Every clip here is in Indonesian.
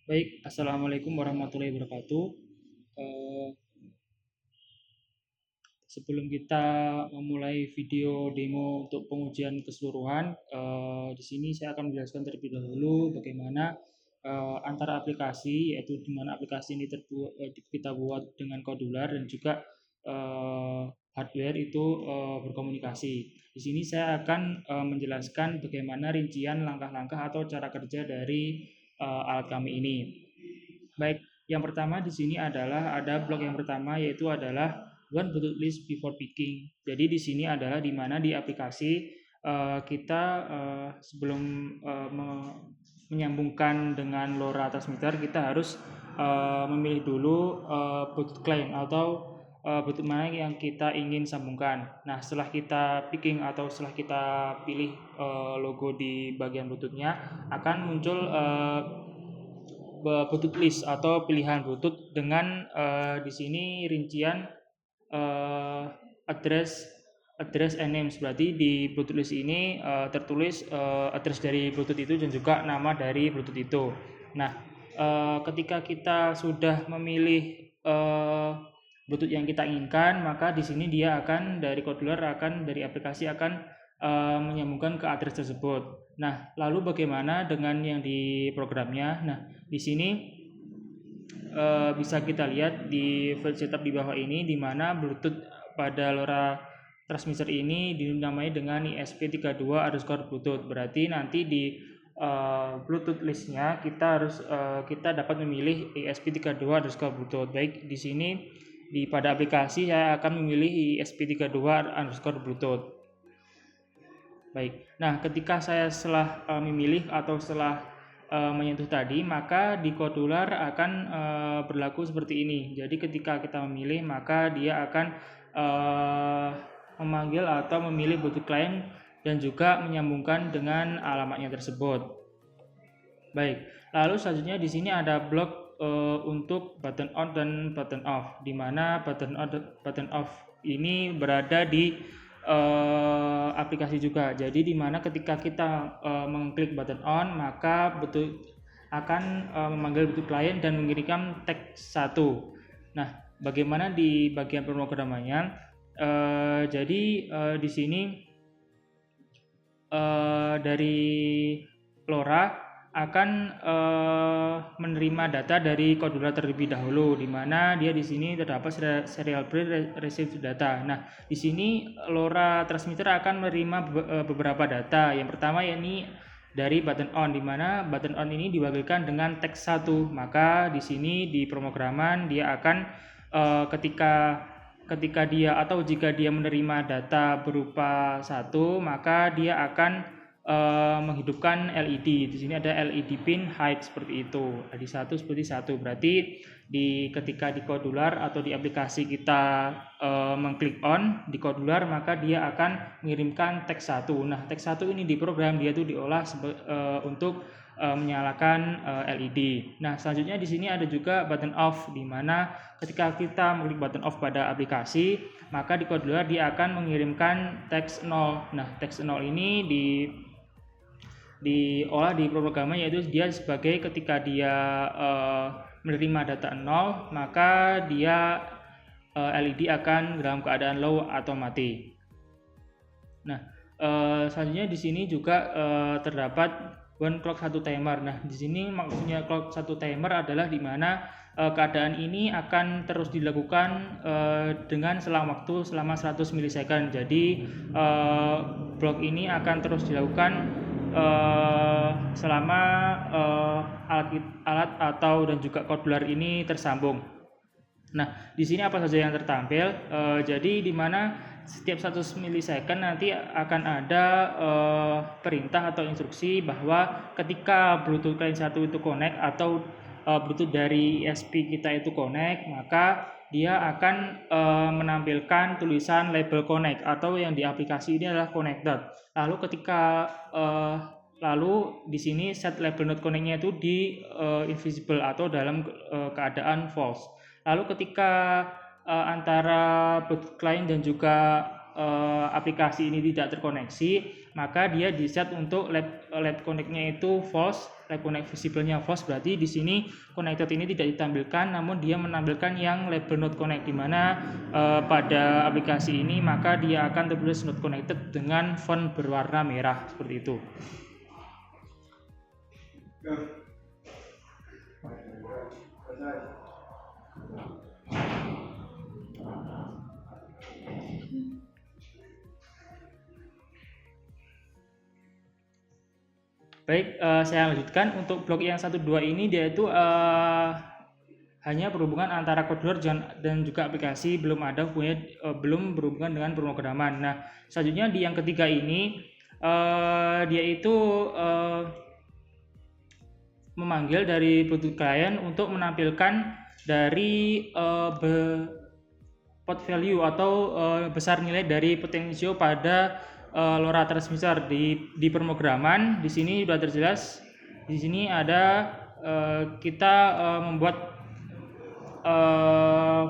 Baik, Assalamualaikum warahmatullahi wabarakatuh. Eh, Sebelum kita memulai video demo untuk pengujian keseluruhan, di sini saya akan menjelaskan terlebih dahulu bagaimana antara aplikasi, yaitu di mana aplikasi ini kita buat dengan kodular dan juga hardware itu berkomunikasi. Di sini saya akan menjelaskan bagaimana rincian langkah-langkah atau cara kerja dari alat kami ini. Baik, yang pertama di sini adalah ada blok yang pertama yaitu adalah one Bluetooth list before picking. Jadi di sini adalah di mana di aplikasi kita sebelum menyambungkan dengan LoRa transmitter kita harus memilih dulu Bluetooth client atau Bluetooth mana yang kita ingin sambungkan. Nah, setelah kita picking atau setelah kita pilih logo di bagian Bluetooth-nya akan muncul Bluetooth list atau pilihan Bluetooth dengan di sini rincian address and names. Berarti di Bluetooth list ini tertulis address dari Bluetooth itu dan juga nama dari Bluetooth itu. Nah, ketika kita sudah memilih Bluetooth yang kita inginkan, maka di sini dia akan dari kodular dari aplikasi akan menyambungkan ke address tersebut. Nah, lalu bagaimana dengan yang di programnya? Nah, di sini bisa kita lihat di file setup di bawah ini di mana Bluetooth pada LoRa transmitter ini dinamai dengan ESP32_Bluetooth. Berarti nanti di Bluetooth listnya kita dapat memilih ESP32_Bluetooth. Baik, di sini pada aplikasi saya akan memilih ESP32_Bluetooth. Baik, nah ketika saya setelah memilih atau setelah menyentuh tadi, maka di kodular akan berlaku seperti ini. Jadi ketika kita memilih, maka dia akan memanggil atau memilih Bluetooth client dan juga menyambungkan dengan alamatnya tersebut. Baik, lalu selanjutnya di sini ada blok untuk button on dan button off, di mana button off ini berada di aplikasi juga. Jadi di mana ketika kita mengklik button on, maka akan memanggil Bluetooth client dan mengirimkan teks 1. Nah, bagaimana di bagian pemrogramannya? Jadi di sini dari LoRa akan menerima data dari kodular terlebih dahulu, di mana dia di sini terdapat serial bit receive data. Nah, di sini LoRa transmitter akan menerima beberapa data. Yang pertama yakni dari button on, di mana button on ini diwakilkan dengan teks 1. Maka di sini di pemrograman dia akan ketika dia atau jika dia menerima data berupa 1, maka dia akan menghidupkan LED. Di sini ada LED pin hide seperti itu. Di 1 seperti 1. Berarti ketika di kodular atau di aplikasi kita mengklik on di kodular, maka dia akan mengirimkan teks 1. Nah, teks 1 ini di program dia itu diolah untuk menyalakan LED. Nah, selanjutnya di sini ada juga button off, di mana ketika kita mengklik button off pada aplikasi, maka di kodular dia akan mengirimkan teks 0. Nah, teks 0 ini diolah di pemrograman, yaitu dia sebagai ketika dia menerima data 0, maka dia LED akan dalam keadaan low atau mati. Nah, selanjutnya di sini juga terdapat one clock 1 timer. Nah, di sini maksudnya clock 1 timer adalah di mana keadaan ini akan terus dilakukan dengan selang waktu selama 100 milisecond. Jadi blok ini akan terus dilakukan selama alat atau dan juga kodular ini tersambung. Nah, di sini apa saja yang tertampil? Jadi di mana setiap 100 milisecond nanti akan ada perintah atau instruksi bahwa ketika Bluetooth client 1 itu connect atau Bluetooth dari ESP kita itu connect, maka dia akan menampilkan tulisan label connect atau yang di aplikasi ini adalah connected. Lalu ketika lalu di sini set label not connect-nya itu di invisible atau dalam keadaan false. Lalu ketika antara Bluetooth client dan juga aplikasi ini tidak terkoneksi, maka dia di set untuk lab connect-nya itu false, lab connect visible-nya false, berarti di sini connected ini tidak ditampilkan, namun dia menampilkan yang label not connect, di mana pada aplikasi ini maka dia akan tertulis not connected dengan font berwarna merah seperti itu. Baik, saya lanjutkan. Untuk blok yang 1, 2 ini dia itu hanya berhubungan antara controller dan juga aplikasi, belum berhubungan dengan pemrograman. Nah, selanjutnya di yang ketiga ini dia itu memanggil dari Bluetooth client untuk menampilkan dari pot value atau besar nilai dari potensio pada LoRa transmitter. Di pemrograman di sini sudah terjelas. Di sini ada kita membuat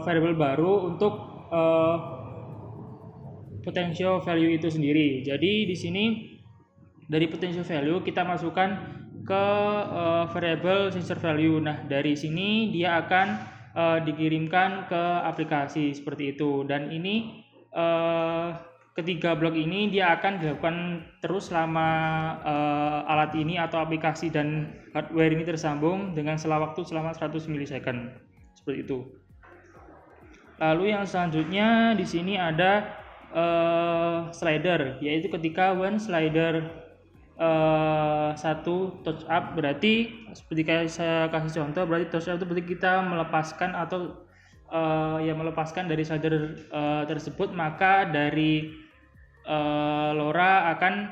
variable baru untuk potential value itu sendiri. Jadi di sini dari potential value kita masukkan ke variable sensor value. Nah, dari sini dia akan dikirimkan ke aplikasi seperti itu. Dan ini ketiga blok ini dia akan dilakukan terus selama alat ini atau aplikasi dan hardware ini tersambung dengan waktu selama 100 milisecond. Seperti itu. Lalu yang selanjutnya di sini ada slider, yaitu ketika when slider 1 touch up, berarti seperti kayak saya kasih contoh, berarti touch up itu berarti kita melepaskan atau melepaskan dari slider tersebut, maka dari LoRa akan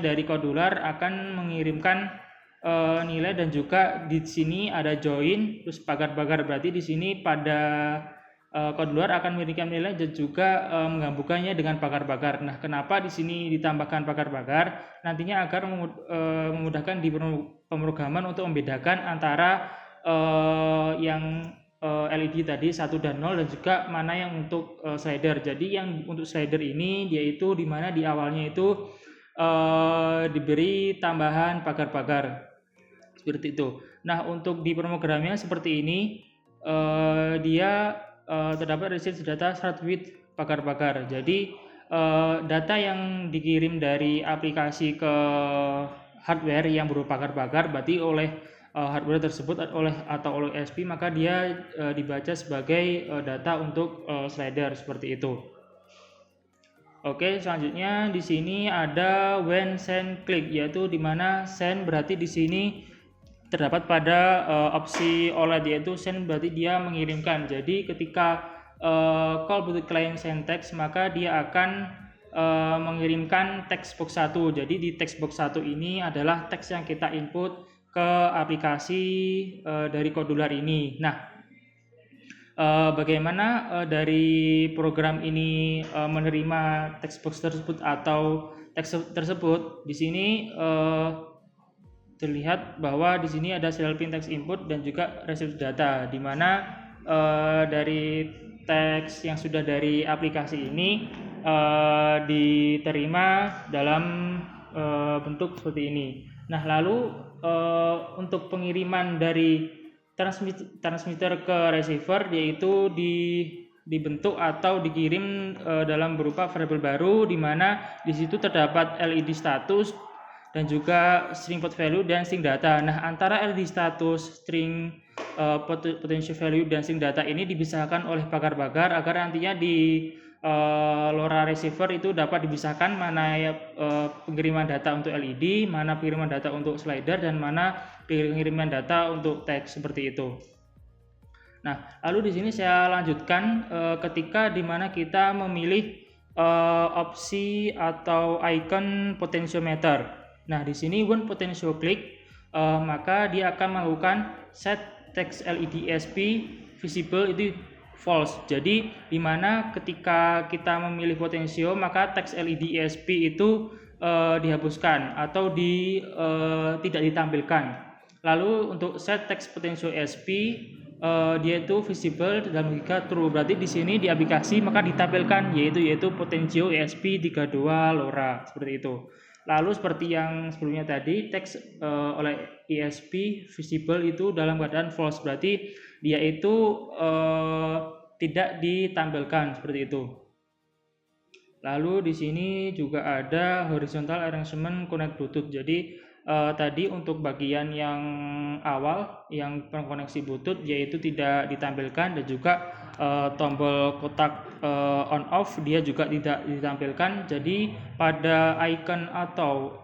dari Codular akan mengirimkan nilai, dan juga di sini ada join terus pagar-pagar, berarti di sini pada Codular akan mengirimkan nilai dan juga menggabungkannya dengan pagar-pagar. Nah, kenapa di sini ditambahkan pagar-pagar? Nantinya agar memudahkan di pemrograman untuk membedakan antara yang LED tadi 1 dan 0 dan juga mana yang untuk slider. Jadi yang untuk slider ini yaitu di mana di awalnya itu diberi tambahan pagar-pagar seperti itu. Nah, untuk di pemrogramannya seperti ini, dia terdapat receive data start with pagar-pagar. Jadi data yang dikirim dari aplikasi ke hardware yang berupa pagar-pagar, berarti oleh hardware tersebut oleh SP, maka dia dibaca sebagai data untuk slider seperti itu. Oke, selanjutnya di sini ada when send click, yaitu di mana send berarti di sini terdapat pada opsi OLED, yaitu send berarti dia mengirimkan. Jadi ketika call Bluetooth client send text, maka dia akan mengirimkan text box 1. Jadi di text box 1 ini adalah teks yang kita input ke aplikasi dari Codular ini. Nah, bagaimana dari program ini menerima text box tersebut atau teks tersebut? Di sini terlihat bahwa di sini ada serial pin text input dan juga receive data, di mana dari teks yang sudah dari aplikasi ini diterima dalam bentuk seperti ini. Nah, lalu untuk pengiriman dari transmitter ke receiver, yaitu dibentuk atau dikirim dalam berupa variable baru, di mana di situ terdapat LED status dan juga string pot value dan string data. Nah, antara LED status, string potential value dan string data ini dipisahkan oleh pagar-pagar agar nantinya di LoRa receiver itu dapat dipisahkan mana pengiriman data untuk LED, mana pengiriman data untuk slider, dan mana pengiriman data untuk teks seperti itu. Nah, lalu di sini saya lanjutkan ketika di mana kita memilih opsi atau icon potentiometer. Nah, di sini when potential click, maka dia akan melakukan set text LED SP visible itu false. Jadi di mana ketika kita memilih potensio, maka teks LED ESP itu dihapuskan atau tidak ditampilkan. Lalu untuk set text potensio ESP, dia itu visible dalam logika true. Berarti di sini di aplikasi maka ditampilkan yaitu potensio ESP32 LoRa seperti itu. Lalu seperti yang sebelumnya tadi, teks oleh ESP visible itu dalam keadaan false, berarti dia itu tidak ditampilkan seperti itu. Lalu di sini juga ada horizontal arrangement connect Bluetooth. Jadi tadi untuk bagian yang awal yang koneksi Bluetooth yaitu tidak ditampilkan, dan juga tombol kotak on off dia juga tidak ditampilkan. Jadi pada icon atau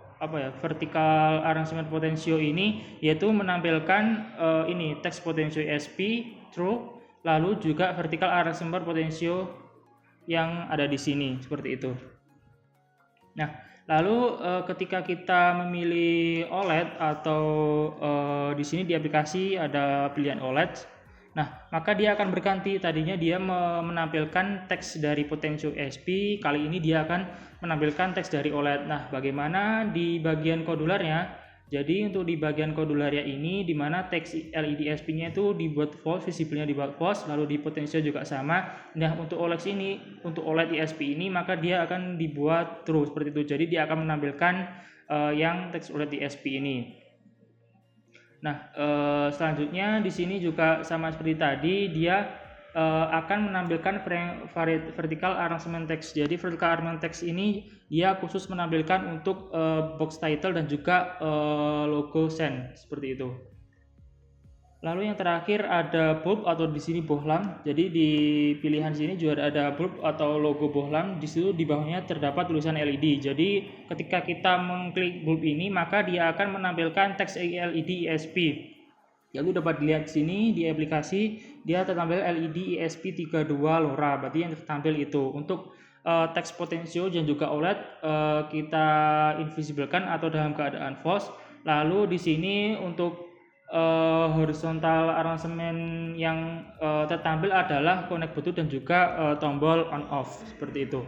vertical arrangement potensio ini yaitu menampilkan ini teks potensio ESP true, lalu juga vertical arrangement potensio yang ada di sini seperti itu. Nah, lalu ketika kita memilih OLED atau di sini di aplikasi ada pilihan OLED, nah maka dia akan berganti. Tadinya dia menampilkan teks dari potensio ESP, kali ini dia akan menampilkan teks dari OLED. Nah, bagaimana di bagian kodularnya? Jadi untuk di bagian kodularnya ini, di mana teks LED ESP-nya itu dibuat false, visible-nya dibuat false, lalu di potensio juga sama. Nah, untuk OLED ESP ini maka dia akan dibuat true seperti itu. Jadi dia akan menampilkan yang teks OLED ESP ini. Nah, selanjutnya di sini juga sama seperti tadi, dia akan menampilkan vertical arrangement text. Jadi vertical arrangement text ini dia khusus menampilkan untuk box title dan juga logo send seperti itu. Lalu yang terakhir ada bulb atau di sini bohlam. Jadi di pilihan sini juga ada bulb atau logo bohlam. Di situ di bawahnya terdapat tulisan LED. Jadi ketika kita mengklik bulb ini maka dia akan menampilkan teks LED ESP. Lalu dapat dilihat di sini di aplikasi dia tertampil LED ESP32 LoRa, berarti yang tertampil itu. Untuk teks potensio dan juga OLED kita invisiblekan atau dalam keadaan false. Lalu di sini untuk horizontal arrangement yang tertampil adalah connect Bluetooth dan juga tombol on off seperti itu.